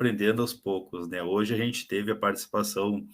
aprendendo aos poucos, né? Hoje a gente teve a participação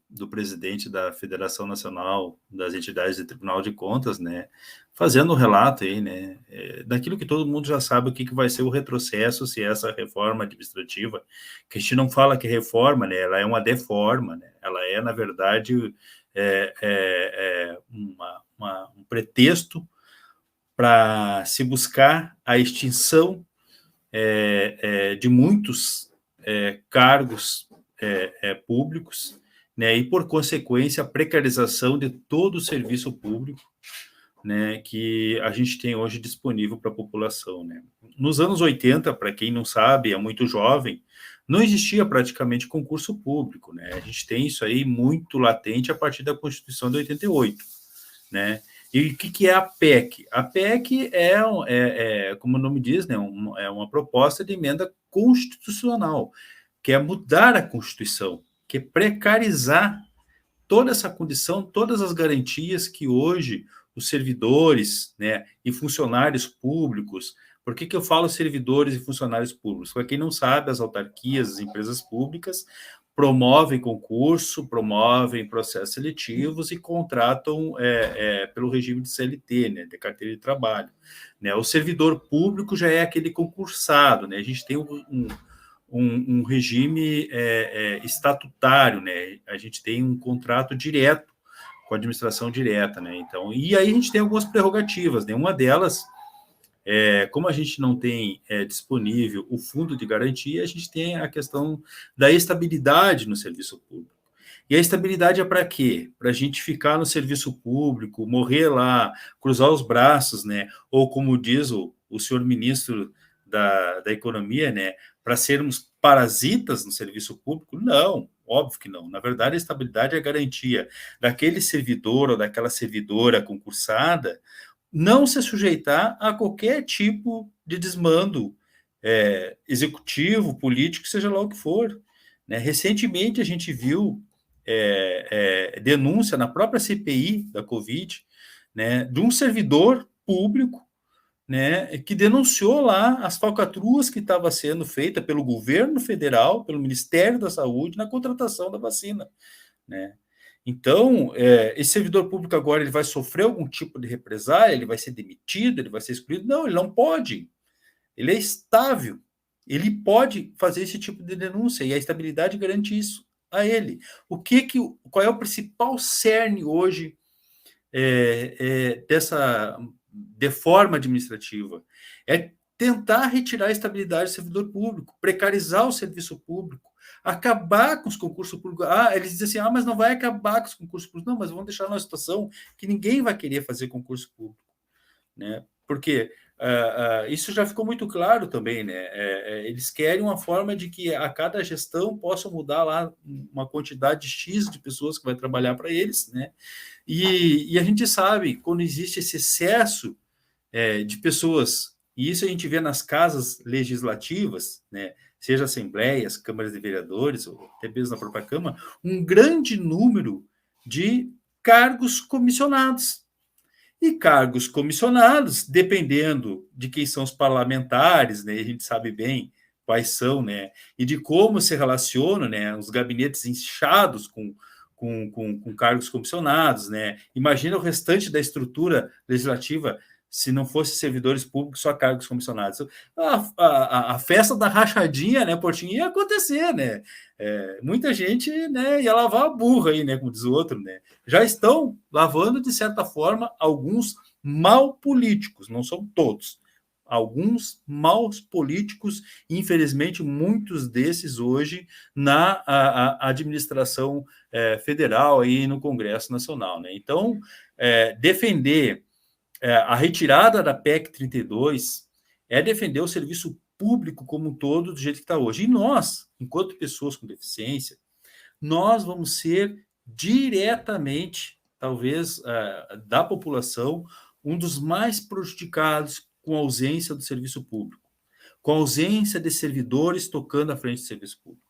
do presidente da Federação Nacional das Entidades de Tribunal de Contas, né, fazendo um relato aí, né, daquilo que todo mundo já sabe o que vai ser o retrocesso se essa reforma administrativa, que a gente não fala que é reforma, né, ela é uma deforma, né, ela é, na verdade, um pretexto para se buscar a extinção de muitos cargos públicos, né, e, por consequência, a precarização de todo o serviço público, né, que a gente tem hoje disponível para a população, né. Nos anos 80, para quem não sabe, é muito jovem, não existia praticamente concurso público, né, a gente tem isso aí muito latente a partir da Constituição de 88, né. E o que é a PEC? A PEC como o nome diz, né, é uma proposta de emenda constitucional, que é mudar a Constituição, que é precarizar toda essa condição, todas as garantias que hoje os servidores, né, e funcionários públicos. Por que eu falo servidores e funcionários públicos? Para quem não sabe, as autarquias, as empresas públicas promovem concurso, promovem processos seletivos e contratam pelo regime de CLT, né, de carteira de trabalho, né? O servidor público já é aquele concursado, né? A gente tem um regime estatutário, né? A gente tem um contrato direto com a administração direta, né? Então, e aí a gente tem algumas prerrogativas, né? Uma delas, como a gente não tem disponível o fundo de garantia, a gente tem a questão da estabilidade no serviço público. E a estabilidade é para quê? Para a gente ficar no serviço público, morrer lá, cruzar os braços, né? Ou como diz o senhor ministro da Economia, né? Para sermos parasitas no serviço público? Não, óbvio que não. Na verdade, a estabilidade é a garantia daquele servidor ou daquela servidora concursada não se sujeitar a qualquer tipo de desmando executivo, político, seja lá o que for, né? Recentemente, a gente viu denúncia na própria CPI da Covid, né, de um servidor público, né, que denunciou lá as falcatruas que estava sendo feita pelo governo federal, pelo Ministério da Saúde, na contratação da vacina, né? Então, esse servidor público agora ele vai sofrer algum tipo de represália, ele vai ser demitido, ele vai ser excluído? Não, ele não pode. Ele é estável. Ele pode fazer esse tipo de denúncia e a estabilidade garante isso a ele. Qual é o principal cerne hoje dessa deforma administrativa? É tentar retirar a estabilidade do servidor público, precarizar o serviço público, acabar com os concursos públicos. Eles dizem assim, mas não vai acabar com os concursos públicos. Não, mas vamos deixar numa situação que ninguém vai querer fazer concurso público, né? Porque isso já ficou muito claro também, né? Eles querem uma forma de que a cada gestão possa mudar lá uma quantidade X de pessoas que vai trabalhar para eles, né? E a gente sabe, quando existe esse excesso de pessoas, e isso a gente vê nas casas legislativas, né, seja assembleias, câmaras de vereadores, ou até mesmo na própria Câmara, um grande número de cargos comissionados. E cargos comissionados, dependendo de quem são os parlamentares, né, a gente sabe bem quais são, né, e de como se relacionam, né, os gabinetes inchados com cargos comissionados, né? Imagina o restante da estrutura legislativa se não fosse servidores públicos, só cargos comissionados. A festa da rachadinha, né, Portinho, ia acontecer, né? Muita gente, né, ia lavar a burra aí, né, como diz o outro, né? Já estão lavando, de certa forma, alguns mal políticos, não são todos. Alguns maus políticos, infelizmente, muitos desses hoje na administração federal e no Congresso Nacional, né? Então, defender a retirada da PEC 32 é defender o serviço público como um todo do jeito que está hoje. E nós, enquanto pessoas com deficiência, nós vamos ser diretamente, talvez, da população, um dos mais prejudicados com a ausência do serviço público, com a ausência de servidores tocando à frente do serviço público.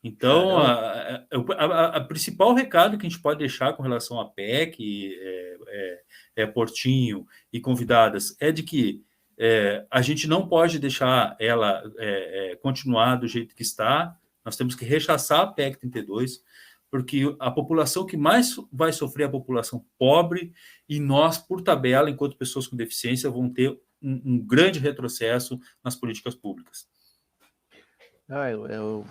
Então, a principal recado que a gente pode deixar com relação à PEC, Portinho e convidadas, é de que a gente não pode deixar ela continuar do jeito que está, nós temos que rechaçar a PEC 32, porque a população que mais vai sofrer é a população pobre, e nós, por tabela, enquanto pessoas com deficiência, vão ter um grande retrocesso nas políticas públicas. Eu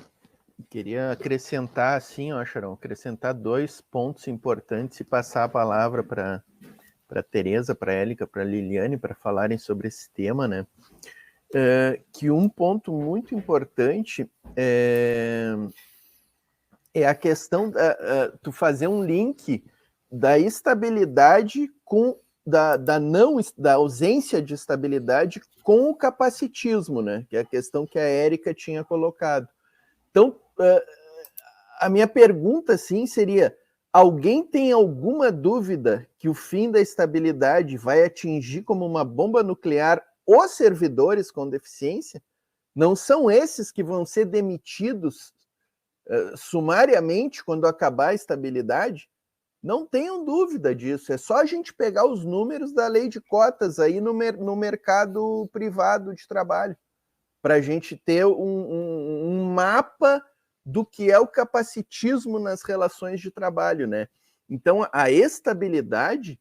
queria acrescentar, assim, Charão, acrescentar 2 pontos importantes e passar a palavra para a Tereza, para a Élica, para a Liliane, para falarem sobre esse tema, né? Que um ponto muito importante é a questão tu fazer um link da estabilidade com da ausência de estabilidade com o capacitismo, né? Que é a questão que a Érica tinha colocado. Então, a minha pergunta, sim, seria: alguém tem alguma dúvida que o fim da estabilidade vai atingir como uma bomba nuclear os servidores com deficiência? Não são esses que vão ser demitidos sumariamente quando acabar a estabilidade? Não tenham dúvida disso. É só a gente pegar os números da lei de cotas aí no mercado privado de trabalho, para a gente ter um mapa do que é o capacitismo nas relações de trabalho, né? Então, a estabilidade,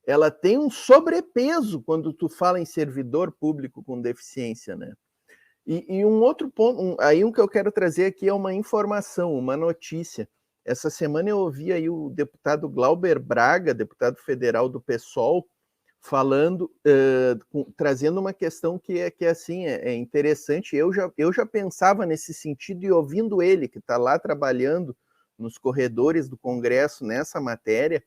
ela tem um sobrepeso quando tu fala em servidor público com deficiência, né? E um outro ponto, aí que eu quero trazer aqui é uma informação, uma notícia. Essa semana eu ouvi aí o deputado Glauber Braga, deputado federal do PSOL, falando, trazendo uma questão que assim, é interessante. Eu já pensava nesse sentido, e ouvindo ele, que está lá trabalhando nos corredores do Congresso nessa matéria,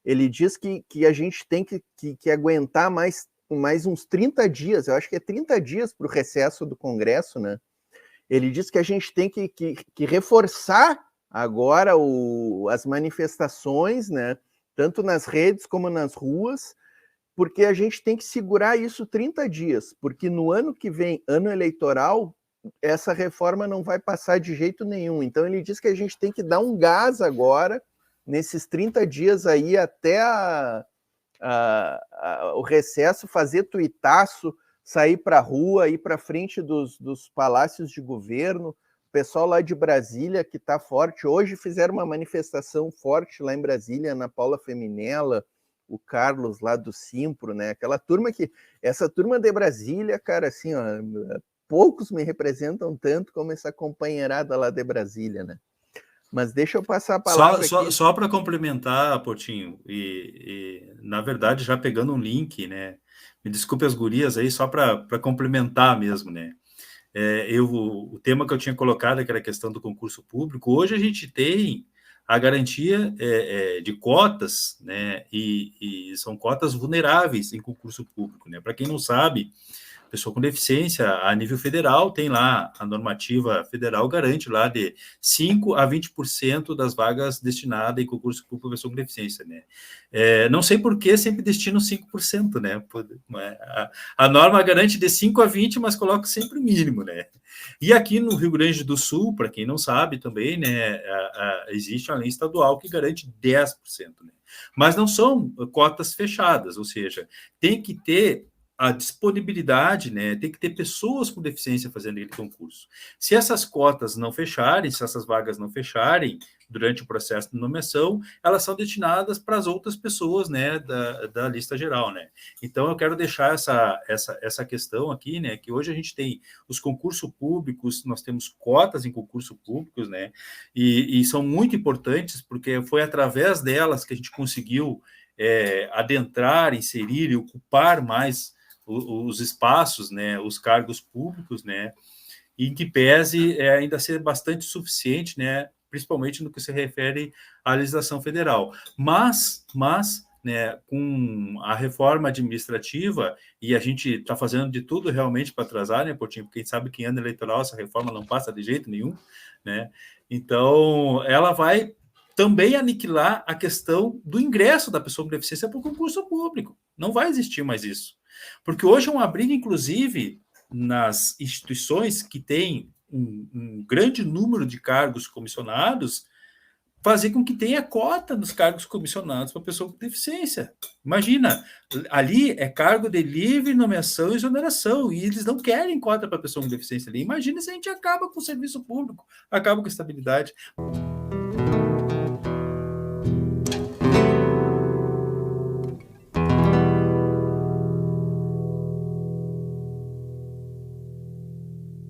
ele diz que a gente tem que aguentar mais uns 30 dias, eu acho que é 30 dias para o recesso do Congresso, né? Ele diz que a gente tem que reforçar agora as manifestações, né? Tanto nas redes como nas ruas, porque a gente tem que segurar isso 30 dias, porque no ano que vem, ano eleitoral, essa reforma não vai passar de jeito nenhum. Então ele diz que a gente tem que dar um gás agora, nesses 30 dias aí, até o recesso, fazer tuitaço, sair para a rua, ir para frente dos palácios de governo. O pessoal lá de Brasília, que está forte, hoje fizeram uma manifestação forte lá em Brasília, na Paula Feminella, o Carlos lá do Simpro, né? Aquela turma essa turma de Brasília, cara, assim, ó, poucos me representam tanto como essa companheirada lá de Brasília, né? Mas deixa eu passar a palavra aqui. Só para complementar, Portinho, na verdade, já pegando um link, né? Me desculpe as gurias aí, só para complementar mesmo, né? O tema que eu tinha colocado, que era a questão do concurso público, hoje a gente tem a garantia de cotas, né? E são cotas vulneráveis em concurso público, né? Para quem não sabe, pessoa com deficiência, a nível federal, tem lá a normativa federal, garante lá de 5% a 20% das vagas destinadas em concurso público para pessoa com deficiência, né? Não sei por que sempre destinam 5%, né? A norma garante de 5% a 20%, mas coloca sempre o mínimo, né? E aqui no Rio Grande do Sul, para quem não sabe também, né, existe a lei estadual que garante 10%, né? Mas não são cotas fechadas, ou seja, tem que ter a disponibilidade, né? Tem que ter pessoas com deficiência fazendo aquele concurso. Se essas cotas não fecharem, se essas vagas não fecharem durante o processo de nomeação, elas são destinadas para as outras pessoas, né, da lista geral, né? Então, eu quero deixar essa questão aqui, né, que hoje a gente tem os concursos públicos, nós temos cotas em concursos públicos, né, e são muito importantes, porque foi através delas que a gente conseguiu adentrar, inserir e ocupar mais os espaços, né, os cargos públicos, né, e que pese ainda ser bastante suficiente, né, principalmente no que se refere à legislação federal. Mas né, com a reforma administrativa, e a gente está fazendo de tudo realmente para atrasar, né, Portinho, porque a gente sabe que em ano eleitoral essa reforma não passa de jeito nenhum, né, então ela vai também aniquilar a questão do ingresso da pessoa com deficiência para o concurso público. Não vai existir mais isso. Porque hoje é uma briga, inclusive, nas instituições que têm um grande número de cargos comissionados, fazer com que tenha cota nos cargos comissionados para pessoa com deficiência. Imagina, ali é cargo de livre nomeação e exoneração, e eles não querem cota para pessoa com deficiência ali. Imagina se a gente acaba com o serviço público, acaba com a estabilidade.